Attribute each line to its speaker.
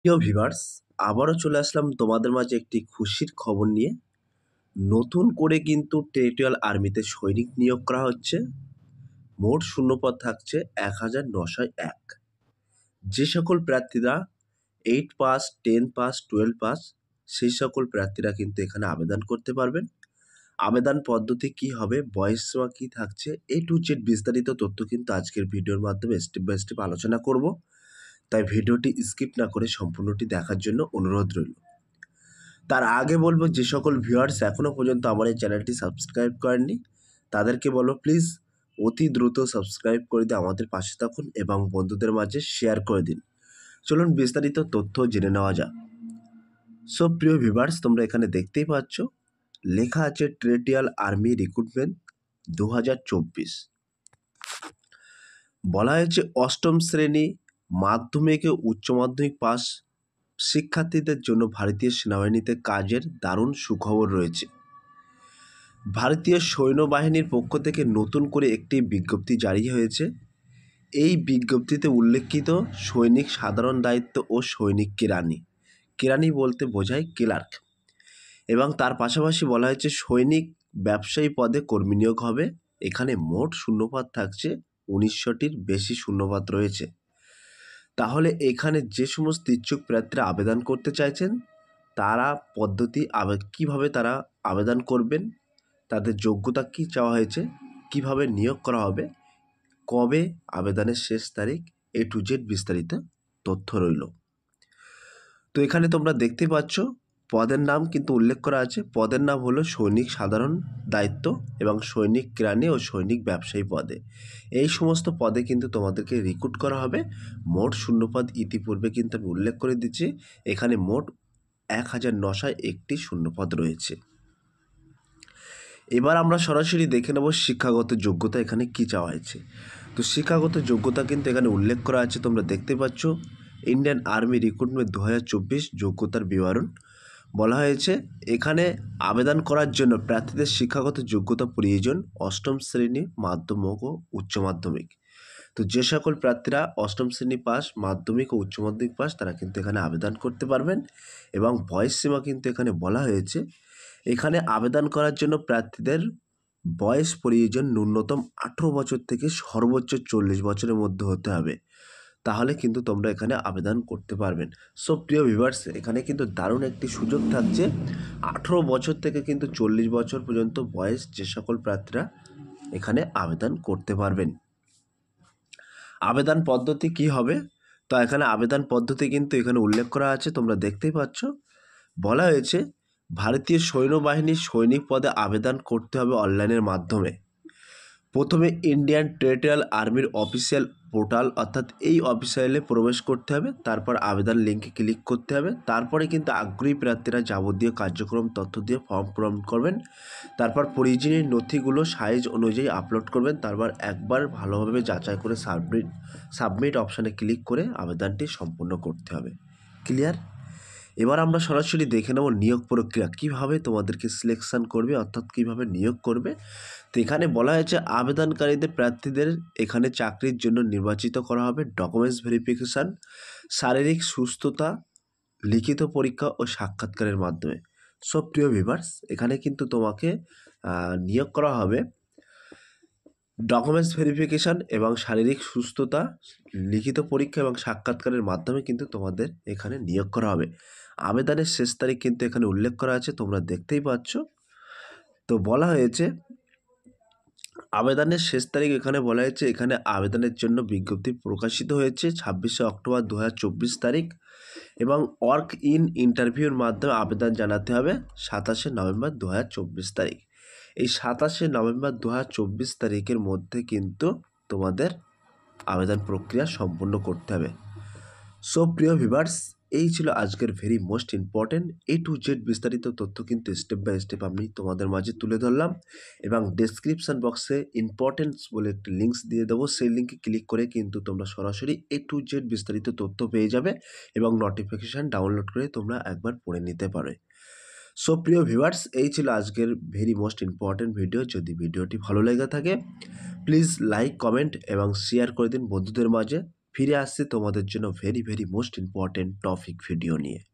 Speaker 1: প্রিয় ভিউয়ার্স, আবারও চলে আসলাম তোমাদের মাঝে একটি খুশির খবর নিয়ে। নতুন করে কিন্তু টেরিটোরিয়াল আর্মিতে সৈনিক নিয়োগ করা হচ্ছে। মোট শূন্যপদ থাকছে ১,৯০১। যে সকল প্রার্থীরা 8 পাস, 10 পাস, 12 পাস সেই সকল প্রার্থীরা কিন্তু এখানে আবেদন করতে পারবেন। আবেদন পদ্ধতি কি হবে, বয়সসীমা কি থাকছে, A to Z বিস্তারিত তথ্য কিন্তু আজকের ভিডিওর মাধ্যমে স্টেপ বাই স্টেপ আলোচনা করব। তাই ভিডিওটি স্কিপ না করে সম্পূর্ণটি দেখার জন্য অনুরোধ রইল। তার আগে বলবো, যে সকল ভিউয়ার্স এখনও পর্যন্ত আমার এই চ্যানেলটি সাবস্ক্রাইব করেননি তাদেরকে বলবো প্লিজ অতি দ্রুত সাবস্ক্রাইব করে দিয়ে আমাদের পাশে থাকুন এবং বন্ধুদের মাঝে শেয়ার করে দিন। চলুন বিস্তারিত তথ্য জেনে নেওয়া যাক। সো প্রিয় ভিউয়ার্স, তোমরা এখানে দেখতেই পাচ্ছ লেখা আছে টেরিটোরিয়াল আর্মি রিক্রুটমেন্ট 2024। বলা হয়েছে অষ্টম শ্রেণী মাধ্যমিক ও উচ্চ মাধ্যমিক পাস শিক্ষার্থীদের জন্য ভারতীয় সেনাবাহিনীতে কাজের দারুণ সুখবর রয়েছে। ভারতীয় সৈন্যবাহিনীর পক্ষ থেকে নতুন করে একটি বিজ্ঞপ্তি জারি হয়েছে। এই বিজ্ঞপ্তিতে উল্লেখিত সৈনিক সাধারণ দায়িত্ব ও সৈনিক কেরানি, কেরানি বলতে বোঝায় ক্লার্ক, এবং তার পাশাপাশি বলা হয়েছে সৈনিক ব্যবসায়ী পদে কর্মী নিয়োগ হবে। এখানে মোট শূন্যপদ থাকছে 1900টির বেশি শূন্যপদ রয়েছে। তাহলে এখানে যে সমস্ত ইচ্ছুক প্রার্থীরা আবেদন করতে চাইছেন তারা পদ্ধতি কীভাবে তারা আবেদন করবেন, তাদের যোগ্যতা কী চাওয়া হয়েছে, কিভাবে নিয়োগ করা হবে, কবে আবেদনের শেষ তারিখ, A to Z বিস্তারিত তথ্য রইল। তো এখানে তোমরা দেখতে পাচ্ছ পদের নাম কিন্তু উল্লেখ করা আছে। পদের নাম হলো সৈনিক সাধারণ দায়িত্ব এবং সৈনিক কেরানি ও সৈনিক ব্যবসায়ী পদে। এই সমস্ত পদে কিন্তু তোমাদেরকে রিক্রুট করা হবে। মোট শূন্যপদ ইতিপূর্বে কিন্তু আমি উল্লেখ করে দিচ্ছি, এখানে মোট ১,৯০১টি শূন্যপদ রয়েছে। এবার আমরা সরাসরি দেখে নেব শিক্ষাগত যোগ্যতা এখানে কী চাওয়া হয়েছে। তো শিক্ষাগত যোগ্যতা কিন্তু এখানে উল্লেখ করা আছে, তোমরা দেখতে পাচ্ছ ইন্ডিয়ান আর্মি রিক্রুটমেন্ট 2024 যোগ্যতার বিবরণ। বলা হয়েছে এখানে আবেদন করার জন্য প্রার্থীদের শিক্ষাগত যোগ্যতা প্রয়োজন অষ্টম শ্রেণী মাধ্যমিক ও উচ্চ মাধ্যমিক। তো যে সকল প্রার্থীরা অষ্টম শ্রেণী পাস, মাধ্যমিক ও উচ্চ মাধ্যমিক পাস তারা কিন্তু এখানে আবেদন করতে পারবেন। এবং বয়সসীমা কিন্তু এখানে বলা হয়েছে, এখানে আবেদন করার জন্য প্রার্থীদের বয়স প্রয়োজন ন্যূনতম 18 বছর থেকে সর্বোচ্চ 40 বছরের মধ্যে হতে হবে, তাহলে কিন্তু তোমরা এখানে আবেদন করতে পারবেন। সো প্রিয় ভিউয়ার্স, এখানে কিন্তু দারুণ একটি সুযোগ থাকছে। 18 বছর থেকে কিন্তু 40 বছর পর্যন্ত বয়স যে সকল প্রার্থীরা এখানে আবেদন করতে পারবেন। আবেদন পদ্ধতি কি হবে, তো এখানে আবেদন পদ্ধতি কিন্তু এখানে উল্লেখ করা আছে, তোমরা দেখতেই পাচ্ছ। বলা হয়েছে ভারতীয় সৈন্যবাহিনীর সৈনিক পদে আবেদন করতে হবে অনলাইনের মাধ্যমে। প্রথমে ইন্ডিয়ান টেরিটোরিয়াল আর্মির অফিসিয়াল পোর্টাল অর্থাৎ এই অফিসিয়ালে প্রবেশ করতে হবে, তারপর আবেদন লিঙ্কে ক্লিক করতে হবে। তারপরে কিন্তু আগ্রহী প্রার্থীরা যাবতীয় কার্যক্রম তথ্য দিয়ে ফর্ম পূরণ করবেন। তারপর প্রয়োজনীয় নথিগুলো সাইজ অনুযায়ী আপলোড করবেন। তারপর একবার ভালোভাবে যাচাই করে সাবমিট অপশানে ক্লিক করে আবেদনটি সম্পূর্ণ করতে হবে। ক্লিয়ার? এবার আমরা সরাসরি দেখে নেব নিয়োগ প্রক্রিয়া কীভাবে তোমাদেরকে সিলেকশন করবে, অর্থাৎ কীভাবে নিয়োগ করবে। তো এখানে বলা হয়েছে আবেদনকারীদের প্রার্থীদের এখানে চাকরির জন্য নির্বাচিত করা হবে ডকুমেন্টস ভেরিফিকেশান, শারীরিক সুস্থতা, লিখিত পরীক্ষা ও সাক্ষাৎকারের মাধ্যমে। সব প্রিয় ভিউয়ার্স, এখানে কিন্তু তোমাকে নিয়োগ করা হবে ডকুমেন্টস ভেরিফিকেশান এবং শারীরিক সুস্থতা, লিখিত পরীক্ষা এবং সাক্ষাৎকারের মাধ্যমে কিন্তু তোমাদের এখানে নিয়োগ করা হবে। আবেদনের শেষ তারিখ কিন্তু এখানে উল্লেখ করা আছে, তোমরা দেখতেই পাচ্ছ। তো বলা হয়েছে আবেদনের শেষ তারিখ এখানে বলা হয়েছে, এখানে আবেদনের জন্য বিজ্ঞপ্তি প্রকাশিত হয়েছে 26শে অক্টোবর 2024 তারিখ এবং ওয়ার্ক ইন ইন্টারভিউর মাধ্যমে আবেদন জানাতে হবে 27শে নভেম্বর 2024 তারিখ। এই 27শে নভেম্বর 2024 তারিখের মধ্যে কিন্তু তোমাদের আবেদন প্রক্রিয়া সম্পূর্ণ করতে হবে। সো প্রিয় ভিউয়ার্স, এই ছিল আজকের very most important A to Z বিস্তারিত তথ্য কিন্তু স্টেপ বাই স্টেপ আমি তোমাদের মাঝে তুলে ধরলাম এবং ডেসক্রিপশান বক্সে ইম্পর্টেন্টস বলে একটি লিঙ্কস দিয়ে দেবো। সেই লিঙ্কে ক্লিক করে কিন্তু তোমরা সরাসরি A to Z বিস্তারিত তথ্য পেয়ে যাবে এবং নোটিফিকেশান ডাউনলোড করে তোমরা একবার পড়ে নিতে পারো। সো প্রিয় ভিউয়ার্স, এই ছিল আজকের ভেরি মোস্ট ইম্পর্টেন্ট ভিডিও। যদি ভিডিওটি ভালো লেগে থাকে প্লিজ লাইক, কমেন্ট এবং শেয়ার করে দিন বন্ধুদের মাঝে। ফিরে আসছি তোমাদের জন্য very most important topic video নিয়ে।